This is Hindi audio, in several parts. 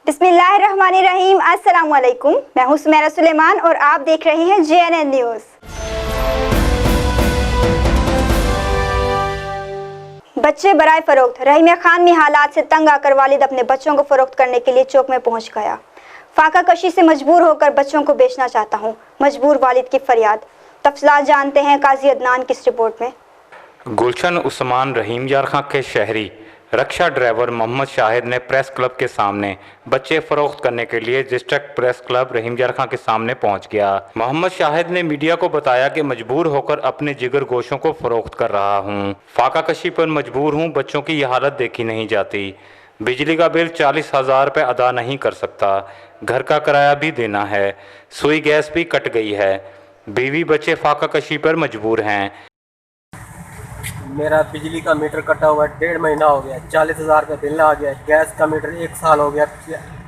बिस्मिल्लाहिर्रहमानिर्रहीम। अस्सलाम वालेकुम। मैं हूं सुमेरा सुलेमान और आप देख रहे हैं JNN न्यूज़। बच्चे बराए फरोख्त। रहीमिया खान में हालात से तंग आकर वालिद अपने बच्चों को फरोख्त करने के लिए चौक में पहुंच गया। फाका कशी से मजबूर होकर बच्चों को बेचना चाहता हूं, मजबूर वालिद की फरियाद। तफसीलात जानते हैं काजी अदनान की इस रिपोर्ट में। गुलशन उस्मान रहीम यार खां के शहरी रक्षा ड्राइवर मोहम्मद शाहिद ने प्रेस क्लब के सामने बच्चे फरोख्त करने के लिए डिस्ट्रिक्ट प्रेस क्लब रहीम यार खां के सामने पहुंच गया। मोहम्मद शाहिद ने मीडिया को बताया कि मजबूर होकर अपने जिगर गोशों को फरोख्त कर रहा हूं, फाका कशी पर मजबूर हूं, बच्चों की यह हालत देखी नहीं जाती, बिजली का बिल 40,000 रुपये अदा नहीं कर सकता, घर का किराया भी देना है, सुई गैस भी कट गई है, बीवी बच्चे फाका कशी पर मजबूर हैं। मेरा बिजली का मीटर कटा हुआ है, 1.5 महीना हो गया, 40,000 रुपये बिल आ गया। गैस का मीटर 1 साल हो गया,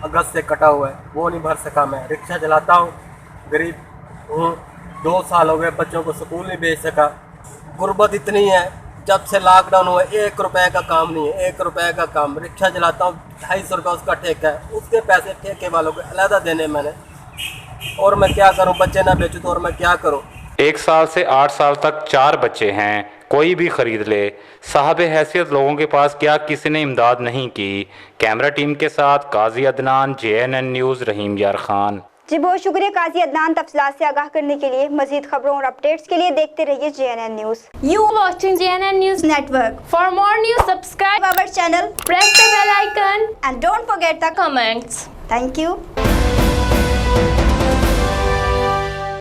अगस्त से कटा हुआ है, वो नहीं भर सका। मैं रिक्शा चलाता हूँ, गरीब हूँ, 2 साल हो गए, बच्चों को स्कूल नहीं भेज सका। गुर्बत इतनी है, जब से लॉकडाउन हुआ 1 रुपये का काम नहीं है, 1 रुपये का काम। रिक्शा चलाता हूँ, 250 रुपये उसका ठेका है, उसके पैसे ठेके वालों को अलहदा देने मैंने। और मैं क्या करूँ, बच्चे ना बेचूँ तो और मैं क्या करूँ। 1 साल से 8 साल तक 4 बच्चे हैं, कोई भी खरीद ले। साहब हैसियत लोगों के पास क्या किसी ने इमदाद नहीं की। कैमरा टीम के साथ काजी अदनान, JNN न्यूज़, रहीम यार खान। जी बहुत शुक्रिया काजी अदनान तफसीलात से आगाह करने के लिए। मजीद खबरों और अपडेट्स के लिए देखते रहिए JNN news. You watching JNN News Network. For more news, subscribe Our channel press the bell icon and don't forget the comments. Thank you.